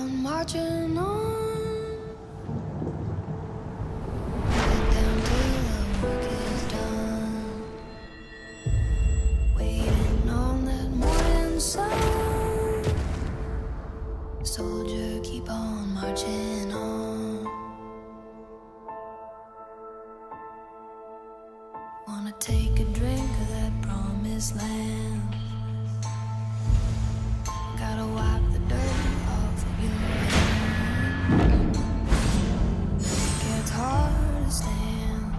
on marching on. Head down till the work is done. Waiting on that morning sun. Soldier, keep on marching on. Wanna take a drink of that promised land. Gotta wipe the dirt off of your hands. It gets hard to stand.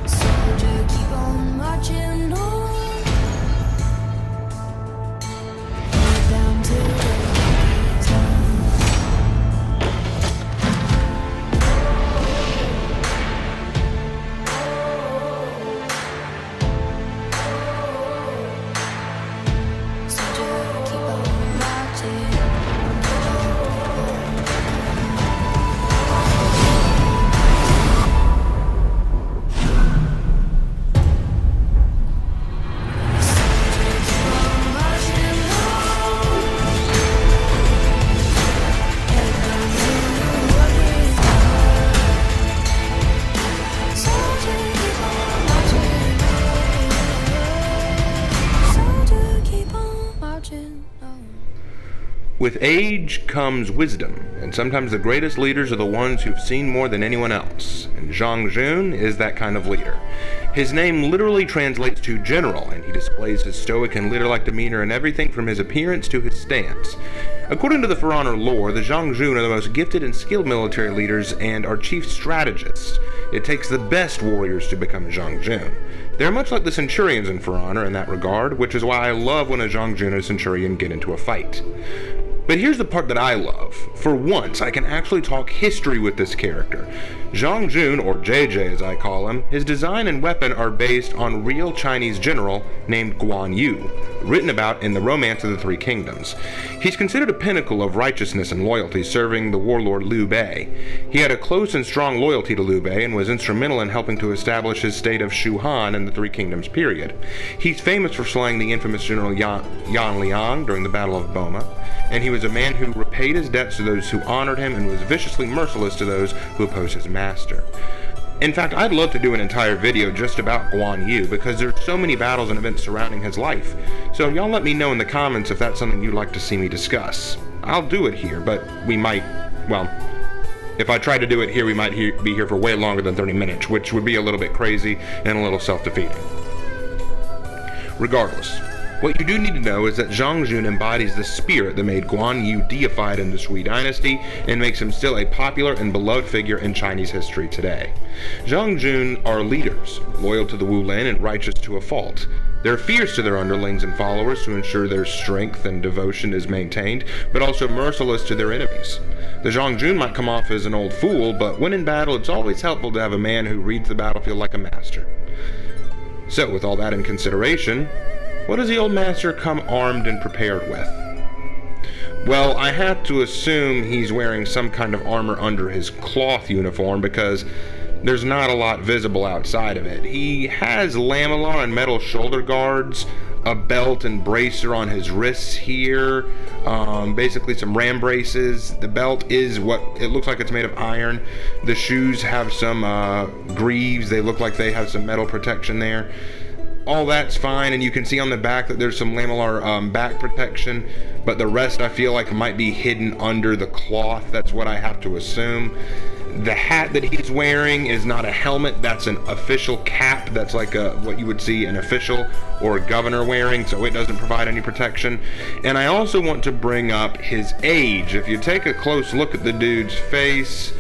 Soldier, keep on marching on. Head down to the work is done. With age comes wisdom, and sometimes the greatest leaders are the ones who've seen more than anyone else, and Jiang Jun is that kind of leader. His name literally translates to general, and he displays his stoic and leader-like demeanor in everything from his appearance to his stance. According to the For Honor lore, the Jiang Jun are the most gifted and skilled military leaders and are chief strategists. It takes the best warriors to become Jiang Jun. They're much like the Centurions in For Honor in that regard, which is why I love when a Jiang Jun and a Centurion get into a fight. But here's the part that I love. For once, I can actually talk history with this character. Jiang Jun, or JJ as I call him, his design and weapon are based on real Chinese general named Guan Yu, written about in the Romance of the Three Kingdoms. He's considered a pinnacle of righteousness and loyalty, serving the warlord Liu Bei. He had a close and strong loyalty to Liu Bei and was instrumental in helping to establish his state of Shu Han in the Three Kingdoms period. He's famous for slaying the infamous general Yan Liang during the Battle of Boma, and he was a man who repaid his debts to those who honored him and was viciously merciless to those who opposed his master. In fact, I'd love to do an entire video just about Guan Yu, because there's so many battles and events surrounding his life. So y'all let me know in the comments if that's something you'd like to see me discuss. I'll do it here, but we might, well, if I try to do it here, we might be here for way longer than 30 minutes, which would be a little bit crazy and a little self-defeating. Regardless, what you do need to know is that Jiang Jun embodies the spirit that made Guan Yu deified in the Sui dynasty and makes him still a popular and beloved figure in Chinese history today. Jiang Jun are leaders, loyal to the Wu Lin and righteous to a fault. They're fierce to their underlings and followers to ensure their strength and devotion is maintained, but also merciless to their enemies. The Jiang Jun might come off as an old fool, but when in battle, it's always helpful to have a man who reads the battlefield like a master. So, with all that in consideration, what does the old master come armed and prepared with? Well, I have to assume he's wearing some kind of armor under his cloth uniform because there's not a lot visible outside of it. He has lamellar and metal shoulder guards, a belt and bracer on his wrists here, basically some ram braces. The belt is what it looks like, it's made of iron. The shoes have some greaves. They look like they have some metal protection there. All that's fine, and you can see on the back that there's some lamellar back protection, but the rest I feel like might be hidden under the cloth. That's what I have to assume. The hat that he's wearing is not a helmet, that's an official cap. That's like what you would see an official or a governor wearing, so it doesn't provide any protection. And I also want to bring up his age. If you take a close look at the dude's face,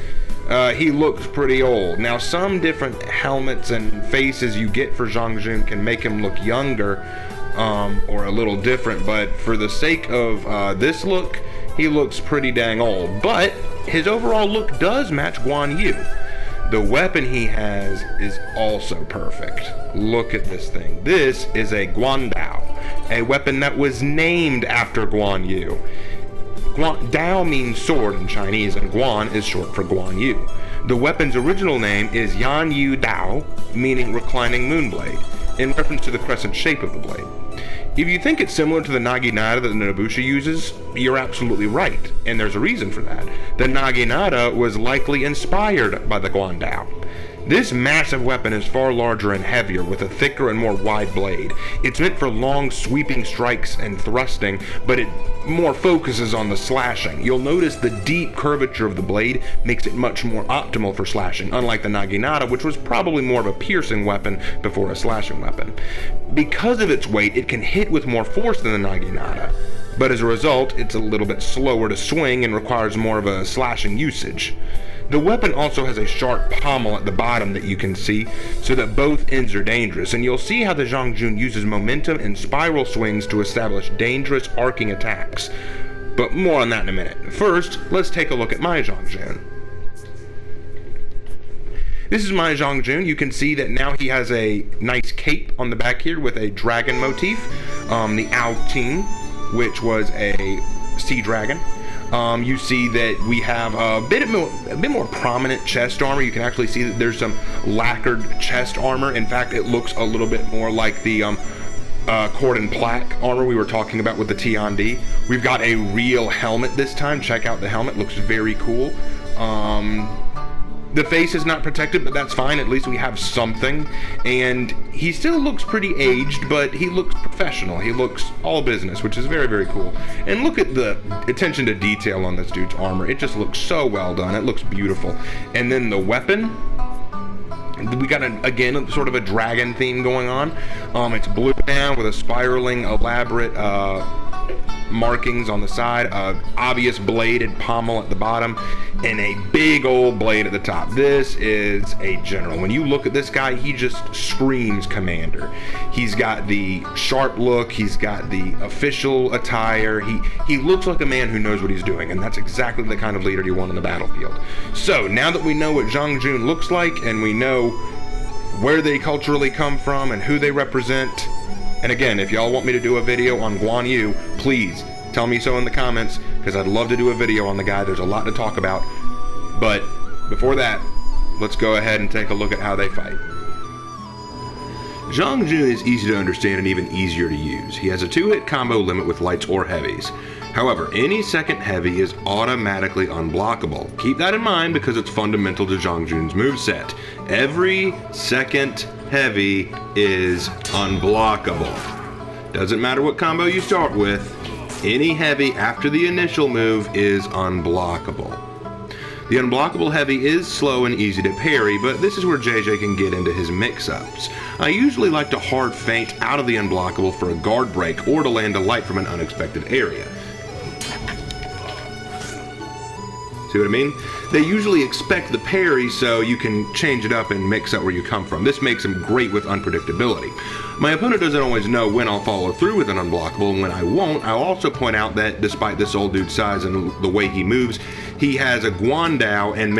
he looks pretty old. Now, some different helmets and faces you get for Jiang Jun can make him look younger, or a little different, but for the sake of this look, he looks pretty dang old. But his overall look does match Guan Yu. The weapon he has is also perfect. Look at this thing. This is a Guan Dao, a weapon that was named after Guan Yu. Dao means sword in Chinese, and Guan is short for Guan Yu. The weapon's original name is Yan Yu Dao, meaning reclining moonblade, in reference to the crescent shape of the blade. If you think it's similar to the naginata that the Nobushi uses, you're absolutely right, and there's a reason for that. The naginata was likely inspired by the Guan Dao. This massive weapon is far larger and heavier with a thicker and more wide blade. It's meant for long sweeping strikes and thrusting, but it more focuses on the slashing. You'll notice the deep curvature of the blade makes it much more optimal for slashing, unlike the naginata, which was probably more of a piercing weapon before a slashing weapon. Because of its weight, it can hit with more force than the naginata, but as a result, it's a little bit slower to swing and requires more of a slashing usage. The weapon also has a sharp pommel at the bottom that you can see, so that both ends are dangerous, and you'll see how the Jiang Jun uses momentum and spiral swings to establish dangerous arcing attacks. But more on that in a minute. First, let's take a look at my Jiang Jun. This is my Jiang Jun. You can see that now he has a nice cape on the back here with a dragon motif. The Ao Ting, which was a sea dragon. You see that we have a bit more prominent chest armor. You can actually see that there's some lacquered chest armor. In fact, it looks a little bit more like the cordon plaque armor we were talking about with the T&D. We've got a real helmet this time. Check out the helmet. Looks very cool. The face is not protected, but that's fine. At least we have something. And he still looks pretty aged, but he looks professional. He looks all business, which is very, very cool. And look at the attention to detail on this dude's armor. It just looks so well done. It looks beautiful. And then the weapon, we got, again, sort of a dragon theme going on. It's blue now with a spiraling, elaborate markings on the side, obvious bladed pommel at the bottom, and a big old blade at the top. This is a general. When you look at this guy, he just screams commander. He's got the sharp look, he's got the official attire, he looks like a man who knows what he's doing, and that's exactly the kind of leader you want on the battlefield. So now that we know what Jiang Jun looks like, and we know where they culturally come from and who they represent, and again, if y'all want me to do a video on Guan Yu, please tell me so in the comments, because I'd love to do a video on the guy. There's a lot to talk about. But before that, let's go ahead and take a look at how they fight. Jiang Jun is easy to understand and even easier to use. He has a 2-hit combo limit with lights or heavies. However, any second heavy is automatically unblockable. Keep that in mind because it's fundamental to Jiang Jun's moveset. Every second heavy is unblockable. Doesn't matter what combo you start with, any heavy after the initial move is unblockable. The unblockable heavy is slow and easy to parry, but this is where JJ can get into his mix-ups. I usually like to hard feint out of the unblockable for a guard break or to land a light from an unexpected area. See what I mean? They usually expect the parry, so you can change it up and mix up where you come from. This makes them great with unpredictability. My opponent doesn't always know when I'll follow through with an unblockable and when I won't. I'll also point out that despite this old dude's size and the way he moves, he has a Guan Dao and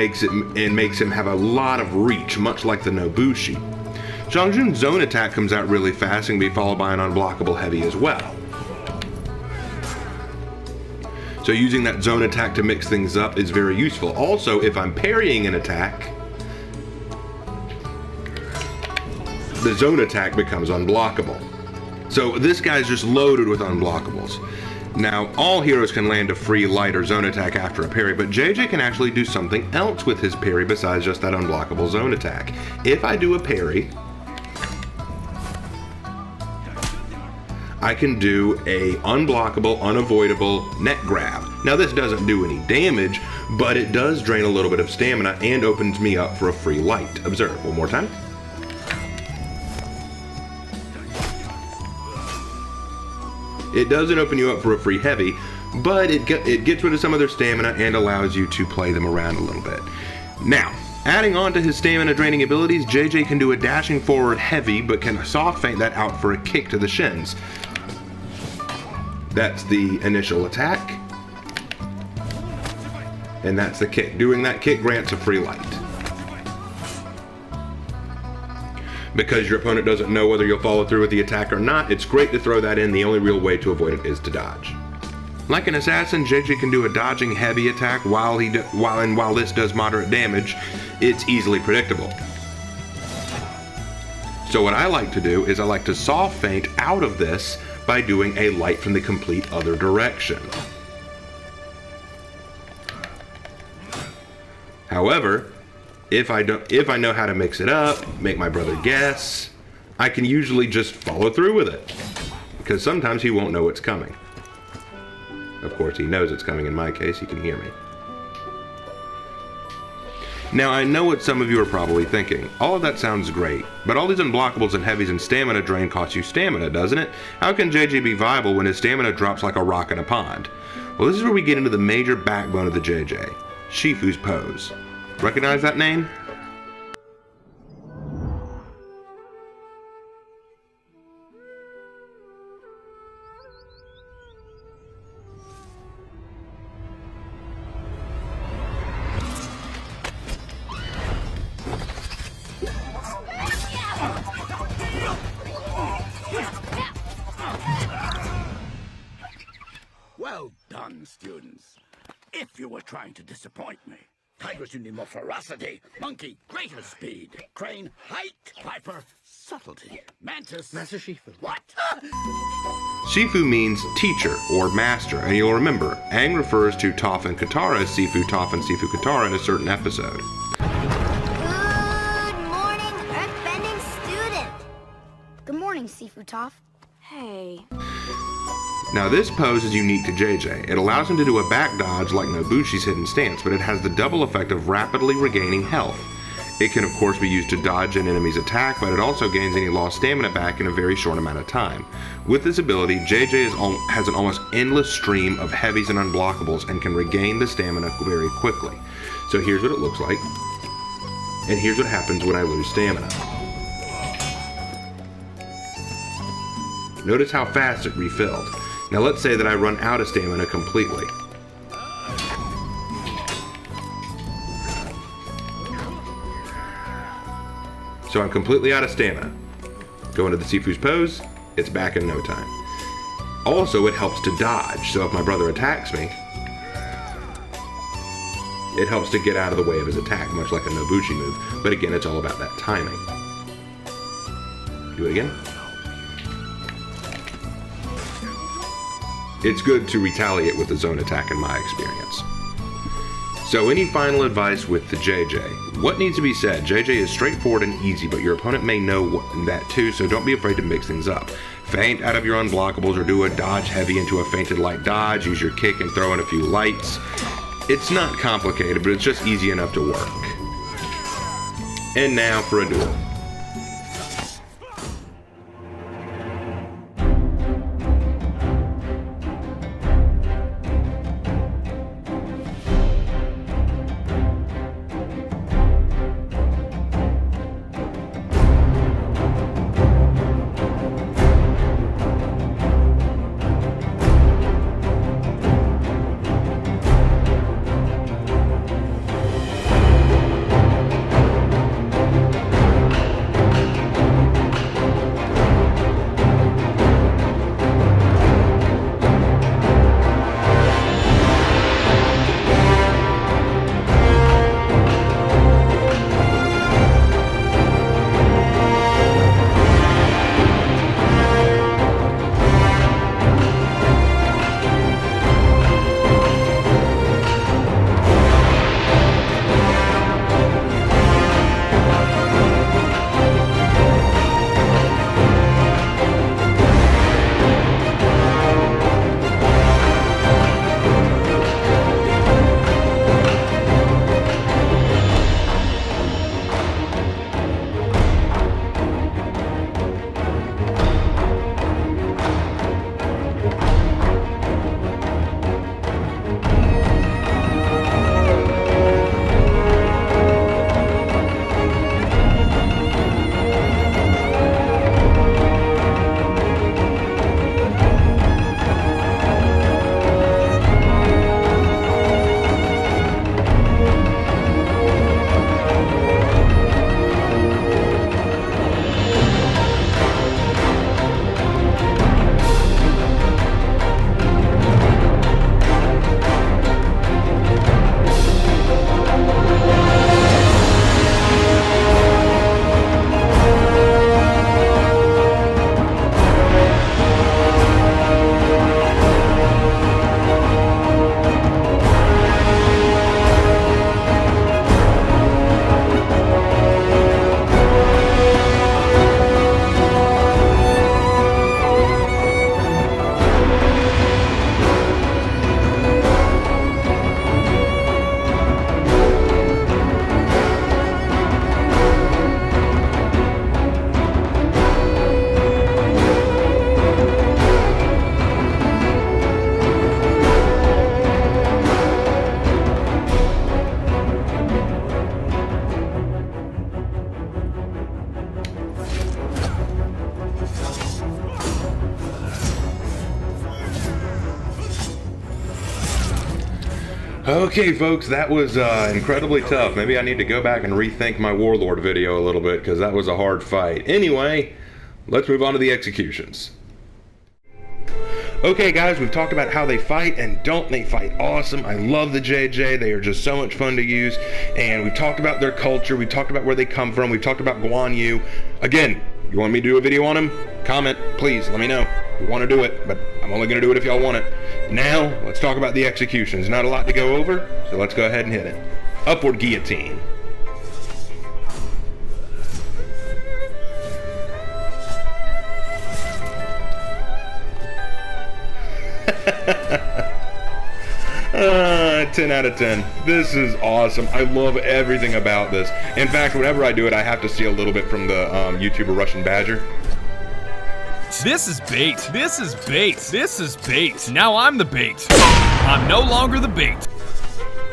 makes him have a lot of reach, much like the Nobushi. Jiang Jun's zone attack comes out really fast and can be followed by an unblockable heavy as well. So using that zone attack to mix things up is very useful. Also, if I'm parrying an attack, the zone attack becomes unblockable. So this guy's just loaded with unblockables. Now, all heroes can land a free light or zone attack after a parry, but JJ can actually do something else with his parry besides just that unblockable zone attack. If I do a parry, I can do a unblockable, unavoidable net grab. Now this doesn't do any damage, but it does drain a little bit of stamina and opens me up for a free light. Observe, one more time. It doesn't open you up for a free heavy, but it gets rid of some of their stamina and allows you to play them around a little bit. Now, adding on to his stamina draining abilities, JJ can do a dashing forward heavy, but can soft feint that out for a kick to the shins. That's the initial attack, and that's the kick. Doing that kick grants a free light. Because your opponent doesn't know whether you'll follow through with the attack or not, it's great to throw that in. The only real way to avoid it is to dodge. Like an assassin, JJ can do a dodging heavy attack while this does moderate damage. It's easily predictable. So what I like to do is I like to soft feint out of this by doing a light from the complete other direction. However, if I know how to mix it up, make my brother guess, I can usually just follow through with it. Because sometimes he won't know it's coming. Of course, he knows it's coming in my case, he can hear me. Now, I know what some of you are probably thinking. All of that sounds great, but all these unblockables and heavies and stamina drain cost you stamina, doesn't it? How can JJ be viable when his stamina drops like a rock in a pond? Well, this is where we get into the major backbone of the JJ, Shifu's pose. Recognize that name? Well done, students. If you were trying to disappoint me. Tigers, you need more ferocity. Monkey, greater speed. Crane, height. Viper, subtlety. Mantis, Master Shifu. what? Shifu means teacher or master, and you'll remember, Aang refers to Toph and Katara as Sifu Toph and Sifu Katara in a certain episode. Good morning, earthbending student. Good morning, Sifu Toph. Hey. Now this pose is unique to JJ. It allows him to do a back dodge like Nobushi's hidden stance, but it has the double effect of rapidly regaining health. It can of course be used to dodge an enemy's attack, but it also gains any lost stamina back in a very short amount of time. With this ability, JJ has an almost endless stream of heavies and unblockables and can regain the stamina very quickly. So here's what it looks like, and here's what happens when I lose stamina. Notice how fast it refilled. Now let's say that I run out of stamina completely. So I'm completely out of stamina. Go into the Sifu's pose, it's back in no time. Also, it helps to dodge, so if my brother attacks me, it helps to get out of the way of his attack, much like a Nobushi move. But again, it's all about that timing. Do it again. It's good to retaliate with the zone attack in my experience. So any final advice with the JJ? What needs to be said? JJ is straightforward and easy, but your opponent may know that too, so don't be afraid to mix things up. Feint out of your unblockables or do a dodge heavy into a feinted light dodge, use your kick and throw in a few lights. It's not complicated, but it's just easy enough to work. And now for a duel. Okay, folks, that was incredibly tough. Maybe I need to go back and rethink my Warlord video a little bit, because that was a hard fight. Anyway, let's move on to the executions. Okay, guys, we've talked about how they fight, and don't they fight awesome. I love the JJ. They are just so much fun to use. And we've talked about their culture. We've talked about where they come from. We've talked about Guan Yu. Again, you want me to do a video on them? Comment, please, let me know. We want to do it, but I'm only going to do it if y'all want it. Now, let's talk about the executions. Not a lot to go over, so let's go ahead and hit it. Upward guillotine. Uh, 10 out of 10. This is awesome. I love everything about this. In fact, whenever I do it, I have to steal a little bit from the YouTuber Russian Badger. This is bait. This is bait. This is bait. Now I'm the bait. I'm no longer the bait.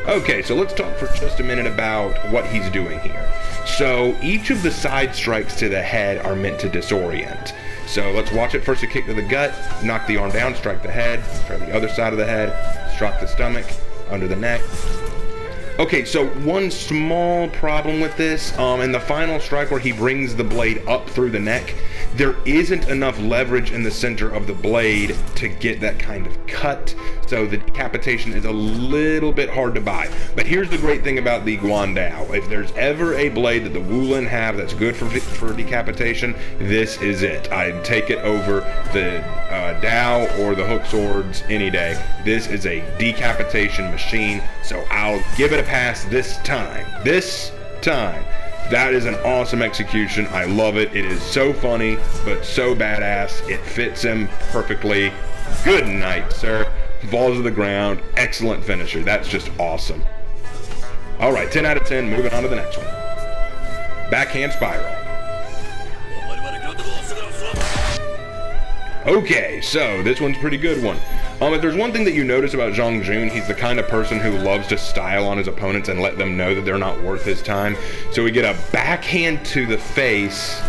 Okay, so let's talk for just a minute about what he's doing here. So each of the side strikes to the head are meant to disorient. So let's watch it. First a kick to the gut, knock the arm down, strike the head, try the other side of the head, strike the stomach, under the neck. Okay, so one small problem with this, in the final strike where he brings the blade up through the neck, there isn't enough leverage in the center of the blade to get that kind of cut, so the decapitation is a little bit hard to buy. But here's the great thing about the Guan Dao. If there's ever a blade that the Wu Lin have that's good for decapitation, this is it. I'd take it over the Dao or the hook swords any day. This is a decapitation machine, so I'll give it a pass this time. This time. That is an awesome execution. I love it. It is so funny, but so badass. It fits him perfectly. Good night, sir. Falls to the ground. Excellent finisher. That's just awesome. All right, 10 out of 10. Moving on to the next one. Backhand spiral. Okay, so this one's a pretty good one. If there's one thing that you notice about Jiang Jun, he's the kind of person who loves to style on his opponents and let them know that they're not worth his time. So we get a backhand to the face,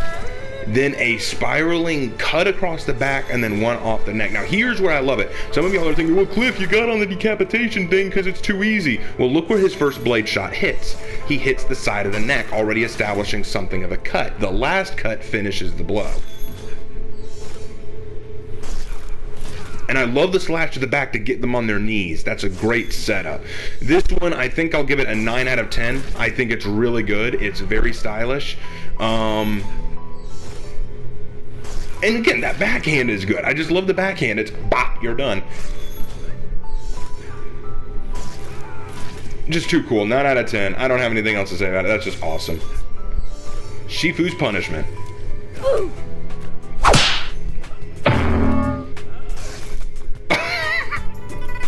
then a spiraling cut across the back, and then one off the neck. Now here's where I love it. Some of y'all are thinking, well, Cliff, you got on the decapitation thing because it's too easy. Well, look where his first blade shot hits. He hits the side of the neck, already establishing something of a cut. The last cut finishes the blow. And I love the slash to the back to get them on their knees. That's a great setup. This one, I think I'll give it a 9 out of 10. I think it's really good. It's very stylish. And again, that backhand is good. I just love the backhand. It's bop, you're done. Just too cool. 9 out of 10. I don't have anything else to say about it. That's just awesome. Shifu's punishment.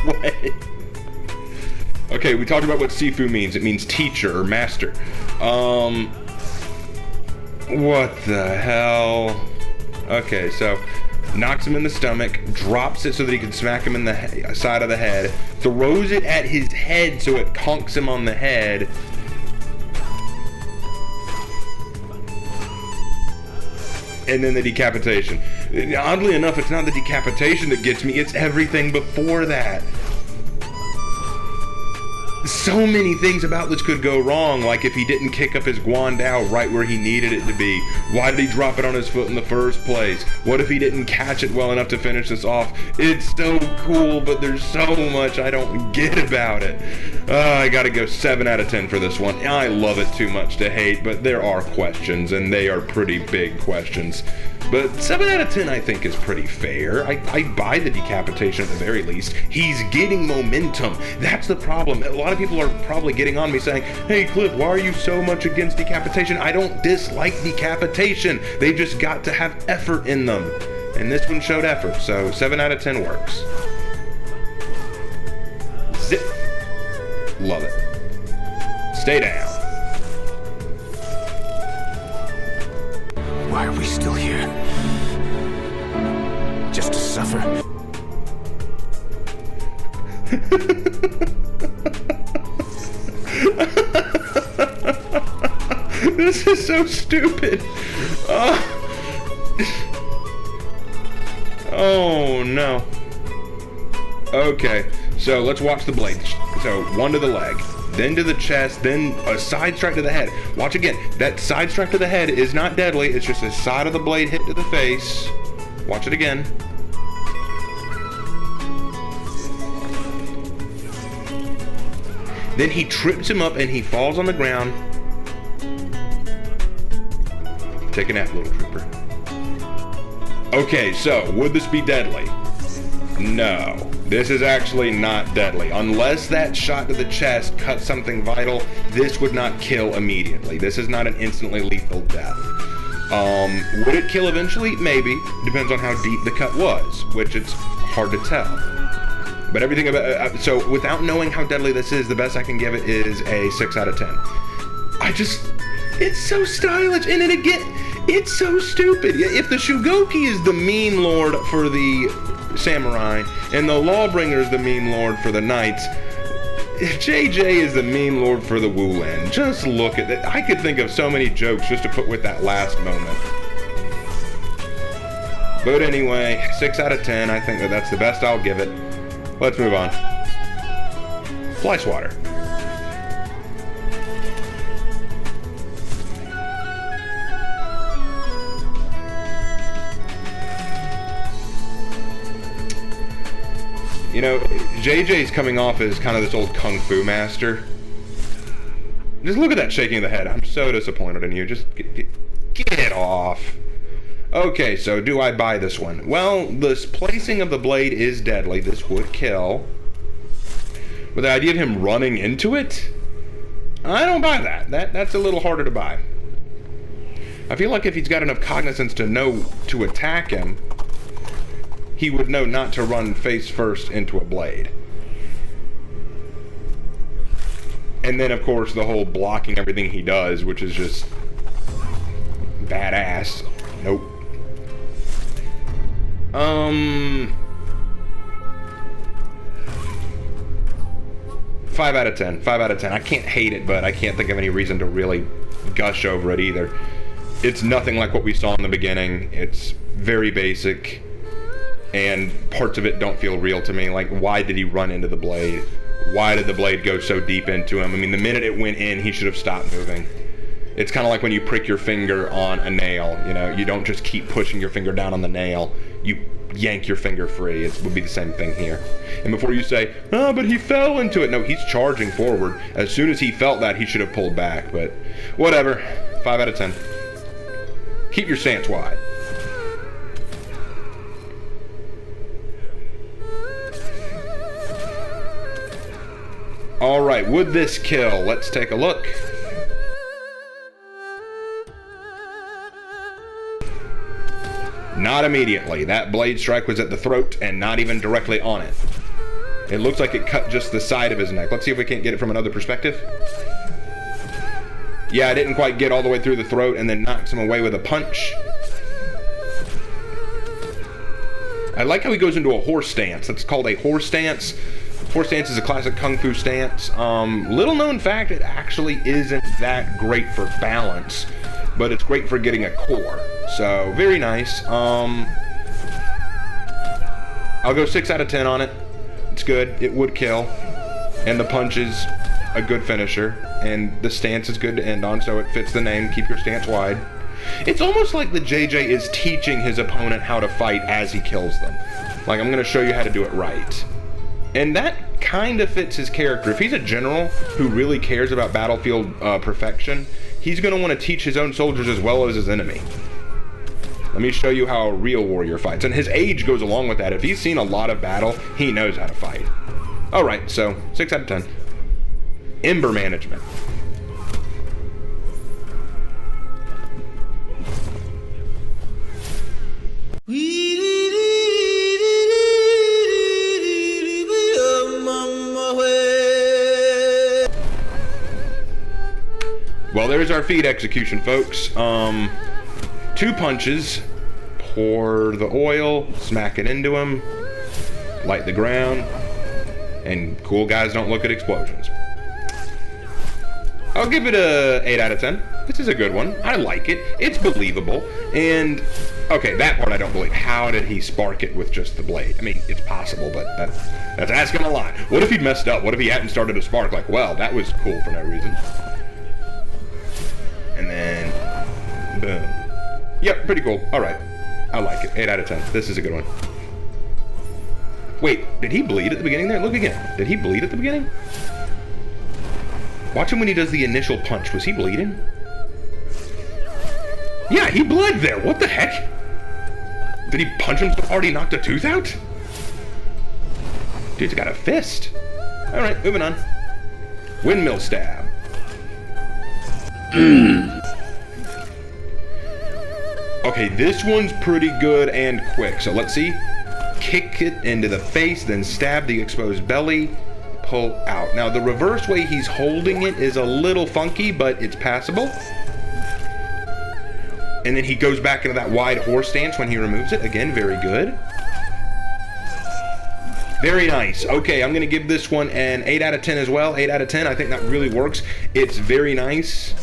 What? Okay, we talked about what Shifu means. It means teacher or master. What the hell? Okay, so knocks him in the stomach, drops it so that he can smack him in the side of the head, throws it at his head so it conks him on the head. And then the decapitation. Oddly enough, it's not the decapitation that gets me, it's everything before that. So many things about this could go wrong, like if he didn't kick up his Guan Dao right where he needed it to be. Why did he drop it on his foot in the first place? What if he didn't catch it well enough to finish this off? It's so cool, but there's so much I don't get about it. I gotta go 7 out of 10 for this one. I love it too much to hate, but there are questions, and they are pretty big questions. But 7 out of 10 I think is pretty fair. I buy the decapitation at the very least. He's getting momentum. That's the problem. A lot of people are probably getting on me saying, hey Cliff, why are you so much against decapitation? I don't dislike decapitation. They just got to have effort in them. And this one showed effort, so 7 out of 10 works. Zip. Love it. Stay down. Why are we still here? Just to suffer? This is so stupid. Oh no. Okay, so let's watch the blade So 1 to the leg, then to the chest, then a side strike to the head. Watch again. That side strike to the head is not deadly. It's just a side of the blade hit to the face. Watch it again. Then he trips him up and he falls on the ground. Take a nap, little trooper. Okay, so would this be deadly? No, this is actually not deadly. Unless that shot to the chest cut something vital, this would not kill immediately. This is not an instantly lethal death. Would it kill eventually? Maybe. Depends on how deep the cut was, which it's hard to tell. But everything about so without knowing how deadly this is, the best I can give it is a 6 out of 10. It's so stylish, and then again, it's so stupid. If the Shugoki is the mean lord for the samurai, and the Lawbringer is the mean lord for the knights, JJ is the mean lord for the Wu Lin. Just look at that. I could think of so many jokes just to put with that last moment. But anyway, 6 out of 10. I think that's the best I'll give it. Let's move on. Fly swatter. You know, JJ's coming off as kind of this old kung fu master. Just look at that shaking of the head. I'm so disappointed in you. Just get off. Okay, so do I buy this one? Well, this placing of the blade is deadly. This would kill. But the idea of him running into it? I don't buy that. That's a little harder to buy. I feel like if he's got enough cognizance to know to attack him, he would know not to run face first into a blade. And then, of course, the whole blocking everything he does, which is just badass. Nope. 5 out of 10. 5 out of 10. I can't hate it, but I can't think of any reason to really gush over it either. It's nothing like what we saw in the beginning. It's very basic, and parts of it don't feel real to me. Like, why did he run into the blade? Why did the blade go so deep into him? I mean, the minute it went in, he should have stopped moving. It's kind of like when you prick your finger on a nail. You know, you don't just keep pushing your finger down on the nail. You yank your finger free. It would be the same thing here. And before you say, oh, but he fell into it. No, he's charging forward. As soon as he felt that, he should have pulled back. But whatever. 5 out of 10. Keep your stance wide. All right, would this kill? Let's take a look. Not immediately. That blade strike was at the throat and not even directly on it. It looks like it cut just the side of his neck. Let's see if we can't get it from another perspective. Yeah, I didn't quite get all the way through the throat and then knocks him away with a punch. I like how he goes into a horse stance. That's called a horse stance. Horse stance is a classic kung fu stance. Little known fact, it actually isn't that great for balance, but it's great for getting a core. So, very nice. I'll go 6 out of 10 on it. It's good. It would kill. And the punch is a good finisher. And the stance is good to end on, so it fits the name. Keep your stance wide. It's almost like the JJ is teaching his opponent how to fight as he kills them. Like, I'm going to show you how to do it right. And that kind of fits his character. If he's a general who really cares about battlefield perfection, he's going to want to teach his own soldiers as well as his enemy. Let me show you how a real warrior fights. And his age goes along with that. If he's seen a lot of battle, he knows how to fight. Alright, so 6 out of 10. Ember management. Well, there's our feed execution, folks. 2 punches. Pour the oil, smack it into him, light the ground, and cool guys don't look at explosions. I'll give it a 8 out of 10. This is a good one. I like it. It's believable. And Okay, that part I don't believe. How did he spark it with just the blade? I mean, it's possible, but that's asking a lot. What if he'd messed up? What if he hadn't started a spark? Like, well, that was cool for no reason. And then, boom. Yep, pretty cool. All right. I like it. 8 out of 10. This is a good one. Wait, did he bleed at the beginning there? Look again. Did he bleed at the beginning? Watch him when he does the initial punch. Was he bleeding? Yeah, he bled there. What the heck? Did he punch him so hard he knocked a tooth out? Dude's got a fist. All right, moving on. Windmill stab. Okay, this one's pretty good and quick. So let's see. Kick it into the face, then stab the exposed belly. Pull out. Now, the reverse way he's holding it is a little funky, but it's passable. And then he goes back into that wide horse stance when he removes it. Again, very good. Very nice. Okay, I'm going to give this one an 8 out of 10 as well. 8 out of 10. I think that really works. It's very nice.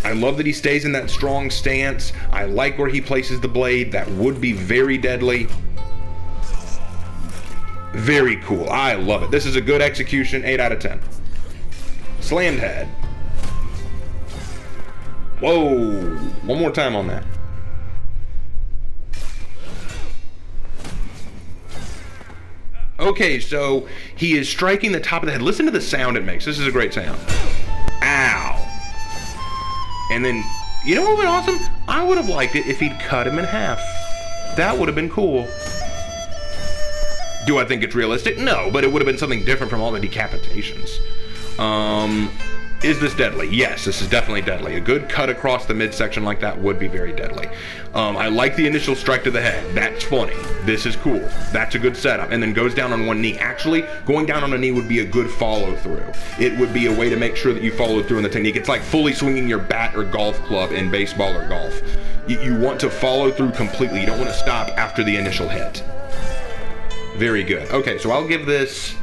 I love that he stays in that strong stance. I like where he places the blade. That would be very deadly. Very cool. I love it. This is a good execution. 8 out of 10. Slammed head. Whoa. One more time on that. Okay, so he is striking the top of the head. Listen to the sound it makes. This is a great sound. Ow. And then, you know what would be awesome? I would have liked it if he'd cut him in half. That would have been cool. Do I think it's realistic? No, but it would have been something different from all the decapitations. Is this deadly? Yes, this is definitely deadly. A good cut across the midsection like that would be very deadly. I like the initial strike to the head. That's funny. This is cool. That's a good setup. And then goes down on one knee. Actually, going down on a knee would be a good follow through. It would be a way to make sure that you follow through in the technique. It's like fully swinging your bat or golf club in baseball or golf. You want to follow through completely. You don't want to stop after the initial hit. Very good. Okay, so I'll give this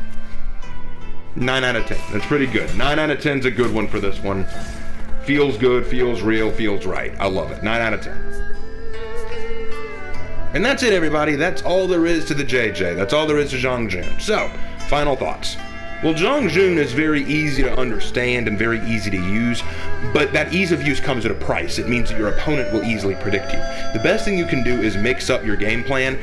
9 out of 10. That's pretty good. 9 out of 10 is a good one for this one. Feels good, feels real, feels right. I love it. 9 out of 10. And that's it, everybody. That's all there is to the JJ. That's all there is to Jiang Jun. So, final thoughts. Well, Jiang Jun is very easy to understand and very easy to use, but that ease of use comes at a price. It means that your opponent will easily predict you. The best thing you can do is mix up your game plan,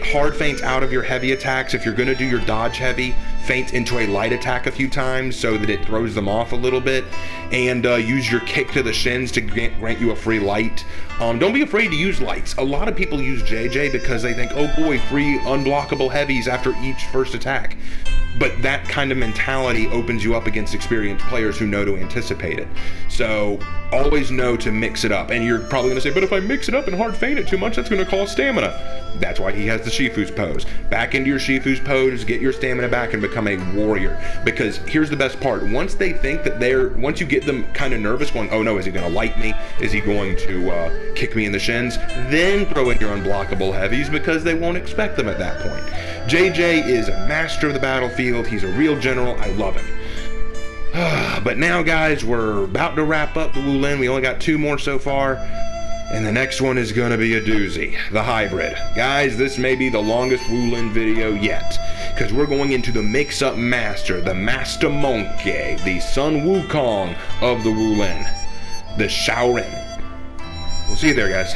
hard feints out of your heavy attacks. If you're going to do your dodge heavy, feint into a light attack a few times so that it throws them off a little bit, and use your kick to the shins to grant you a free light. Don't be afraid to use lights. A lot of people use JJ because they think, oh boy, free unblockable heavies after each first attack. But that kind of mentality opens you up against experienced players who know to anticipate it. So always know to mix it up. And you're probably going to say, but if I mix it up and hard feint it too much, that's going to cost stamina. That's why he has the Shifu's pose. Back into your Shifu's pose, get your stamina back, and become a warrior. Because here's the best part. Once they think that once you get them kind of nervous, going, oh no, is he going to light me? Is he going to kick me in the shins? Then throw in your unblockable heavies because they won't expect them at that point. JJ is a master of the battlefield. He's a real general. I love him. But now, guys, we're about to wrap up the Wu Lin. We only got 2 more so far. And the next one is going to be a doozy. The hybrid. Guys, this may be the longest Wu Lin video yet. Because we're going into the mix-up master. The Master Monkey. The Sun Wukong of the Wu Lin. The Shaolin. We'll see you there, guys.